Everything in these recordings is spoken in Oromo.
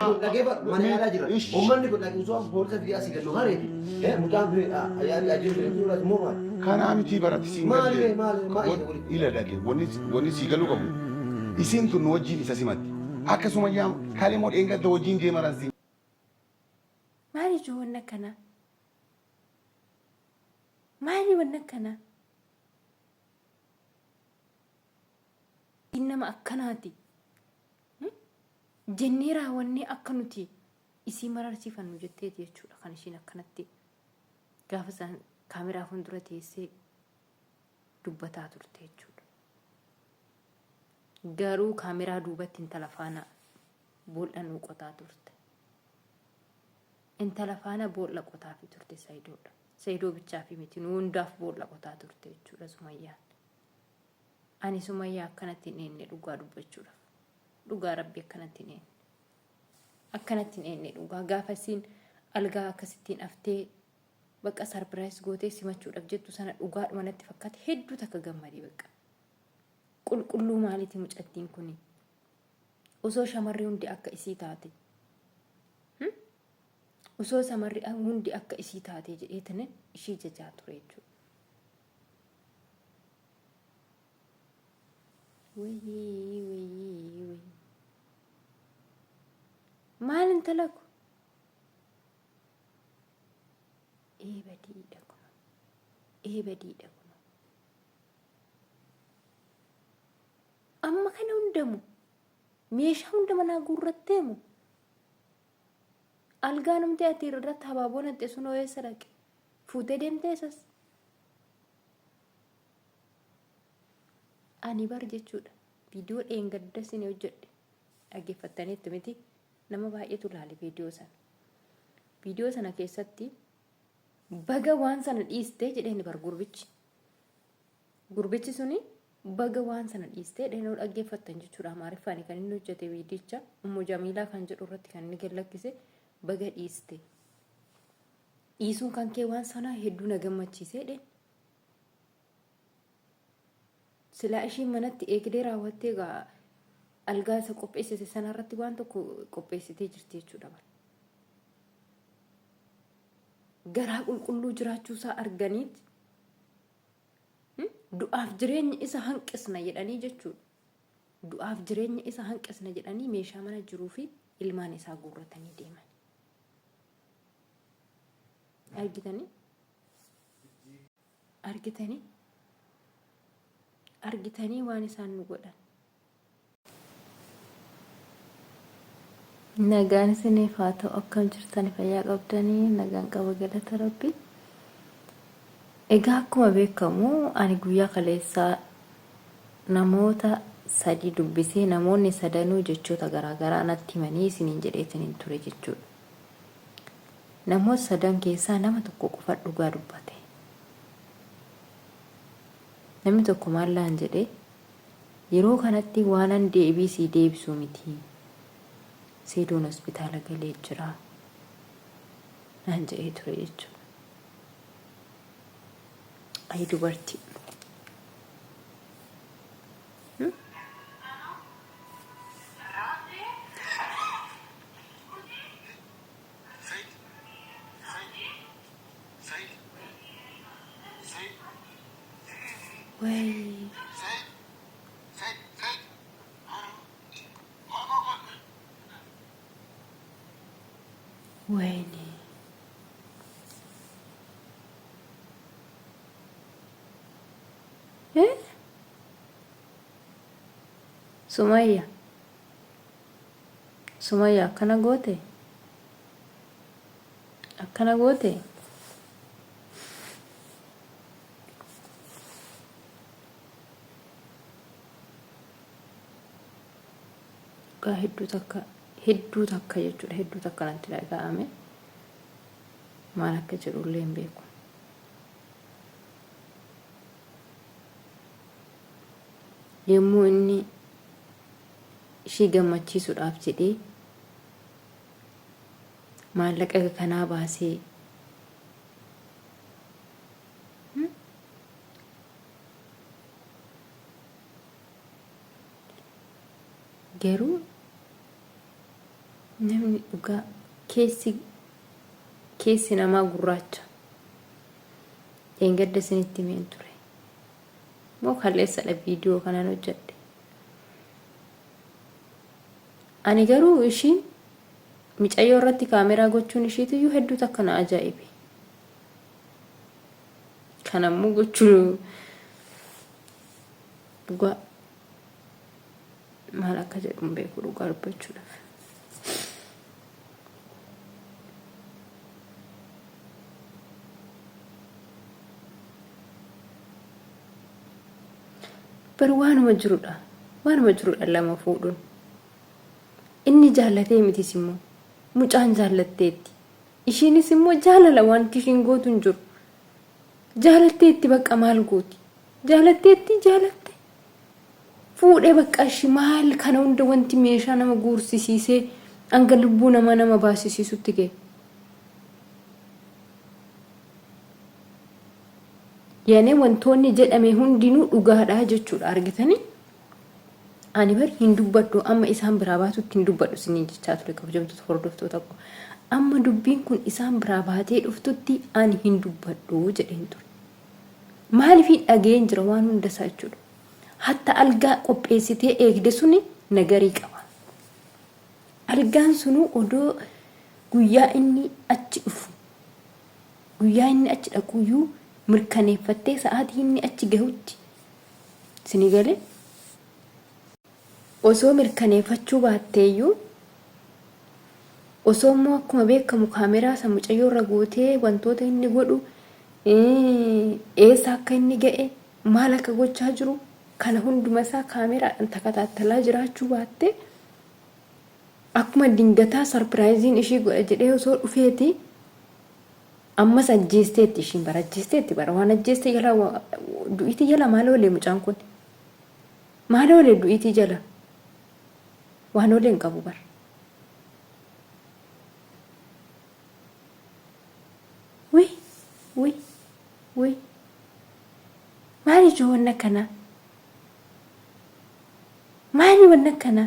lagi mana ala jira ummanni kun lagi usuan polisa dia sih kalau hari mudah ayari aja itu lagi mau kana miti barati singalle ila lagi woni sigalu kamu isin tun wajin isa simatti akkasuma yaam kalimo enga da wajin je maransi maali jo wanna kana maali wanna kana innama akkanati jennee raawwannee akka nuti isii mararsiifannu jetteeti jechuudha kan ishiin akkanatti gaafa isaan kaameraa fuuldura teessee dubbataa turte jechuudha. Garuu kaameraa duubatti intala faana boolla nuu qotaa turte. Intala faana boolla qotaa fi turte Sayidoodha. Sayidoo bichaa fi miti nu hundaaf boolla qotaa turte jechuudha Sumayyaan. Ani Sumayyaa akkanatti hin eenye dhugaa dubbachuudhaaf. Dhugaa Rabbi akkanatti hin eenye. Akkanatti hin eenye dhugaa gaafa isiin algaa akkasittiin aftee bakka sarpiraayis gootee simachuudhaaf jettu sana dhugaadhuma natti fakkaate hedduu takka gammadii bakka. Qulqulluu maaliiti mucattiin kuni? Osoo shamarri hundi akka isii taate. Osoo shamarri hundi akka isii taate jedheetanii ishii jajaa ture jechuudha. Wayii. Maal intala ko? Eebadiidha kun. Amma kana hundamu meeshaa hunda manaa guurratteemu algaa namti ati irratti habaaboo natte sun eessa dhaqe fuutee deemtee isas ani bar jechuudha viidiyoo dheengadda isin hojjedhe dhaggeeffattaniitti miti nama baay'eetu ilaale viidiyoo sana keessatti baga waan sana dhiistee jedheen bar gurbichi suni baga waan sana dhiistee dheenoo dhaggeeffattan jechuudha Amaariffaan kan inni hojjete viidicha Ummu Jamiilaa kan jedhu irratti kan inni gallakkise baga dhiisuun kan kee waan sana hedduu na gammachiisee dheen sila ishiin manatti eegdee raawwattee algaa isa qopheessite sanarratti waan tokko qopheessitee jirti jechuudha. Garaa qulqulluu jiraachuusaa arganiiti du'aaf jireenya isa hanqisna jedhanii jechuudha. Du'aaf jireenya isa hanqisna jedhanii meeshaa mana jiruu fi ilmaan isaa guurratanii deeman. Argitanii waan isaan nu godhan. Nagaan isiniif haa ta'u akkam jirtan fayyaa qabdanii nagaan qaba galata Rabbi. Egaa akkuma beekamu ani guyyaa kaleessaa namoota 3 dubbisee namoonni 3 jechoota garaagaraa natti himanii isiniin jedheetaniin ture jechuudha. Namoota 3 keessaa nama tokko qofa dhugaa dubbate. Namni tokko maallaan jedhee yeroo kanatti waanan deebisii deebisuu miti. Sayyidoon hospitaala galee jira. Naan jedhee ture jechuudha. Ay dubartii. Way. Wayne. Sumayya akkana goote. Gaa hedduu takka jechuudha hedduu takka natti dhaga'ame. Maal akka jedhullee hin beeku. Yemmuu inni ishii gammachiisuudhaaf jedhee maallaqa kanaa baasee garuu namni dhugaa keessi namaa gurraacha engadda isinitti himeen ture moo kaleessadha viidiyoo kanaan hojjedhe ani garuu ishiin micayyoo irratti kaameraa gochuun ishiitiyyuu hedduu takka na ajaa'ibe kanammoo gochuu dhugaa maal akka jedhuun beeku dhugaa dubbachuudhaaf bar waanuma jirudha lama fuudhuun inni jaallatee mitis immoo mucaan jaallatteetti ishiinis immoo jaalala waan kishiin gootu hin jiru jaallatteetti bakka maal gooti jaalatte fuudhee bakka ishi maal kana hunda wanti meeshaa nama guursisiisee hanga lubbuu nama baasisiisutti ga'e yaane wantoonni jedhame hundinuu dhugaadhaa jechuudha argitanii ani bar hin dubbadhu amma isaan biraa baatutti hin dubbadhu sinii jechaa ture kabajamtoota hordoftoota ko amma dubbiin kun isaan biraa baatee dhuftutti ani hin dubbadhu jedheen ture maaliif dhageen jira waan hunda isaa jechuudha hatta algaa qopheessitee eegde suni nagarii qaba algaan sunu odoo guyyaa inni achi dhufu guyyaa inni achi dhaquyyuu mirkaneeffattee sa'aatii inni achi gahutti sinii galee osoo mirkaneeffachuu baatteeyyuu osoo immoo akkuma beekamu kaameraa isa mucayyoo irra gootee wantoota inni godhu eessa akka inni ga'e maal akka gochaa jiru kana hunduma isaa kaameraadhaan takataattalaa jiraachuu baatte akkuma dingataa sarpiraayiziin ishii godha jedhee osoo dhufeeti ammas ajjeesteetti ishiin bara ajjeesteetti bara waan ajjeeste jala du'iitii jala maal oolee mucaan kun maal oolee du'iitii jala waan oolee hin qabu bara wi maali joo wanna kana maali wanna kana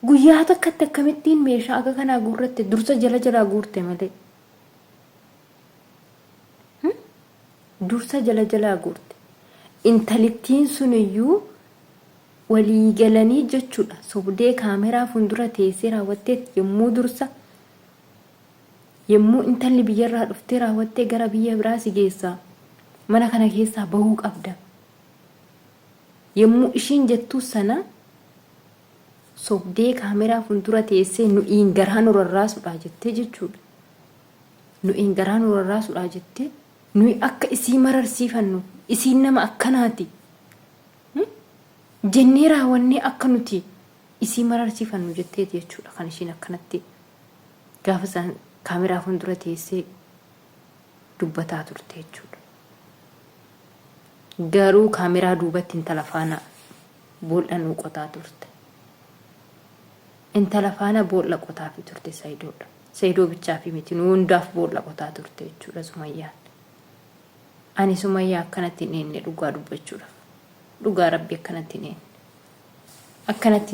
guyyaa takkatti akkamittiin meeshaa akka kanaa guurratte dursa jala guurte malee dursa jala guurte intalittiin suniyyuu walii galanii jechuudha sobdee kaameraa fuuldura teessee raawwatteetti yommuu intalli biyyarraa dhuftee raawwattee gara biyya biraa si geessaa mana kana keessaa bahuu qabda yommuu ishiin jettuu sana sobdee kaameraa fuuldura teessee nu'iin garaa nurarraasudha jettee jechuudha nu'iin garaa nurarraasudha jettee nuyi akka isii mararsiifannu isiin nama akkanaati jennee raawwannee akka nuti isii mararsiifannu jettee jechuudha kan ishiin akkanatti gaafa san kaameraa fuuldura teessee dubbataa turte jechuudha garuu kaameraa duubatti intala faana boolla qotaa turte intala faana boolla qotaa fi turte Saidoo bichaa fi miti hundaaf boolla qotaa turte jechuudha Sumayyaan ani Sumayyaa akkanatti neenne dhugaa dubbachuudhaaf dhugaa rabbi akkanatti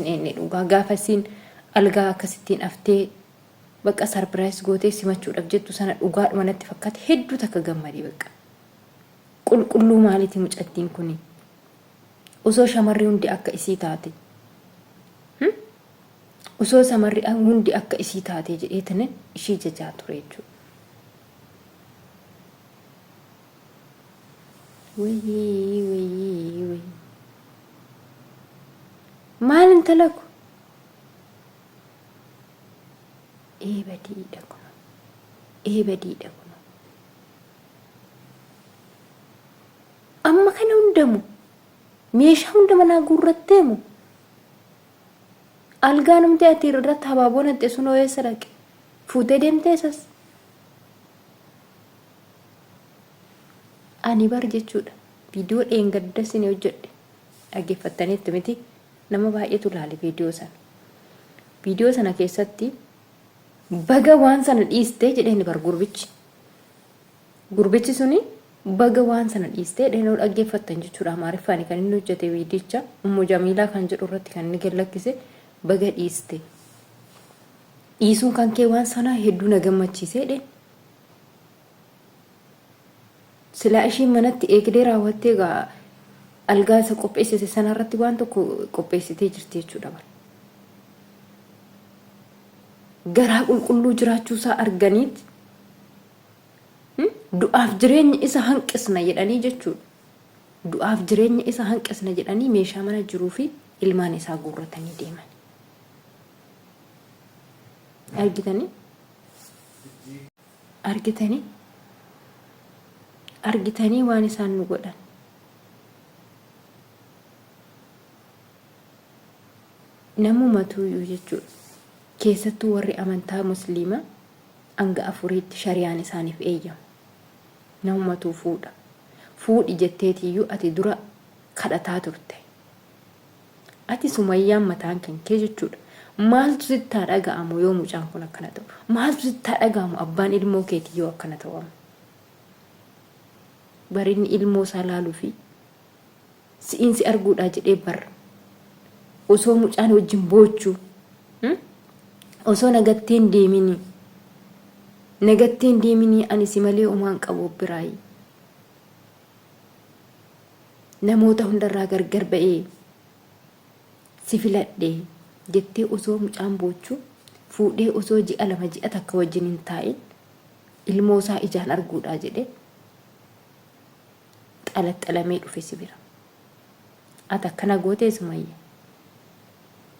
neenne dhugaa gaafa siin algaa akkasittiin aftee bakka sarpiraayis gootee simachuudhaaf jettu sana dhugaadhuma natti fakkaate hedduu takka gammadii bakka qulqulluu maaliiti mucattiin kuni osoo shamarri hundi akka isii taate osoo shamarri hundi akka isii taate jedheetane ishii jajaa ture jechuudha wayii maal intala ko eebadiidha kun amma kana hundamu meeshaa hunda manaa guurratteemu algaa namtee ati irratti habaaboon haxxe sun eessa dhaqe fuutee deemtee isas ani bar jechuudha viidiyoo dheengadda isin hojjedhe dhaggeeffattaniitti miti nama baay'eetu ilaale viidiyoo sana keessatti baga waan sana dhiiste jedheen bar gurbichi suni baga waan sana dhiistee dheeroo dhaggeeffattan jechuudha. Amaariffaan kan inni hojjete viidicha Ummu Jamiilaa kan jedhu irratti kan inni gallakkise baga dhiiste. Dhiisuun kan kee waan sana hedduu na gammachiisee dheedhe. Silaa ishiin manatti eegdee raawwattee gaa algaa isa qopheessite sanarratti waan tokko qopheessitee jirti jechuudha. Garaa qulqulluu jiraachuusaa arganiit du'aaf jireenya isa hanqisna jedhanii jechuudha. Du'aaf jireenya isa hanqisna jedhanii meeshaa mana jiruu fi ilmaan isaa guurratanii deeman. Argitanii waan isaan nu godhan. Namumatu jechuudha. Keessattuu warri amantaa musliimaa hanga afuriitti shari'aan isaaniif eeyyamu. Namumatu fuudha. Fuudhi jetteetiyyuu ati dura kadhataa turte. Ati Sumayyaan mataan kan kee jechuudha. Maaltu sitti dhaga'amu yoo mucaan kun akkana ta'u? Maaltu sitti dhaga'amu abbaan ilmoo keetii yoo akkana ta'u? Barinni ilmoo isaa laaluu fi si'iinsi arguudhaa jedhee barra. Osoo mucaan wajjin boochuu osoo nagatteen deeminii ani si malee umaan qabu biraayi. Namoota hundarraa gargar ba'ee si filadhee jettee osoo mucaan boochuu fuudhee osoo ji'a lama ji'a takka wajjin hin taa'in ilmoo isaa ijaan arguudhaa jedhee xalaxalamee dhufe si bira. Ati akkana gootee Sumayyaa.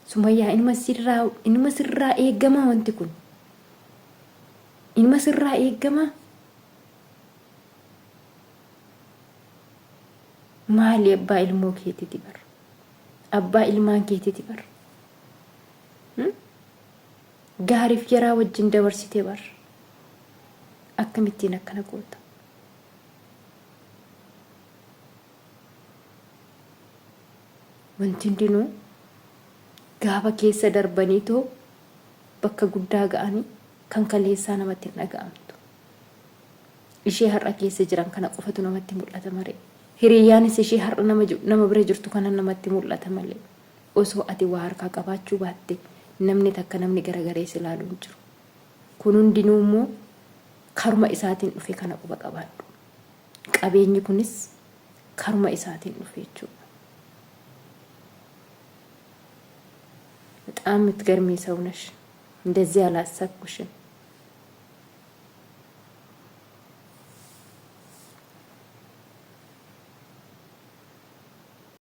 Sumayyaa inuma sirraa eeggamaa wanti kun. Inuma sirraa eeggamaa. Maali abbaa ilmoo keetiiti bar? Abbaa ilmaan keetiiti bar? Gaariif yaraa wajjin dabarsitee bar? Akkamittiin akkana goota? Wanti hundinuu gaafa keessa darbanii too bakka guddaa ga'anii kan kaleessaa namatti hin dhaga'amtu. Ishee har'a keessa jiran kana qofatu namatti mul'ata malee. Hiriyyaanis ishee har'a nama bira jirtu kana namatti mul'ata malee. Osoo ati waa harkaa qabaachuu baatte namni takka namni garagaree si ilaaluu hin jiru. Kun hundinuu immoo karuma isaatiin dhufe kana quba qabaadhu. Qabeenyi kunis karuma isaatiin dhufe jechuudha. በጣም የምትገርሚ ሰው ነሽ። እንደዚህ አላሰብኩሽም።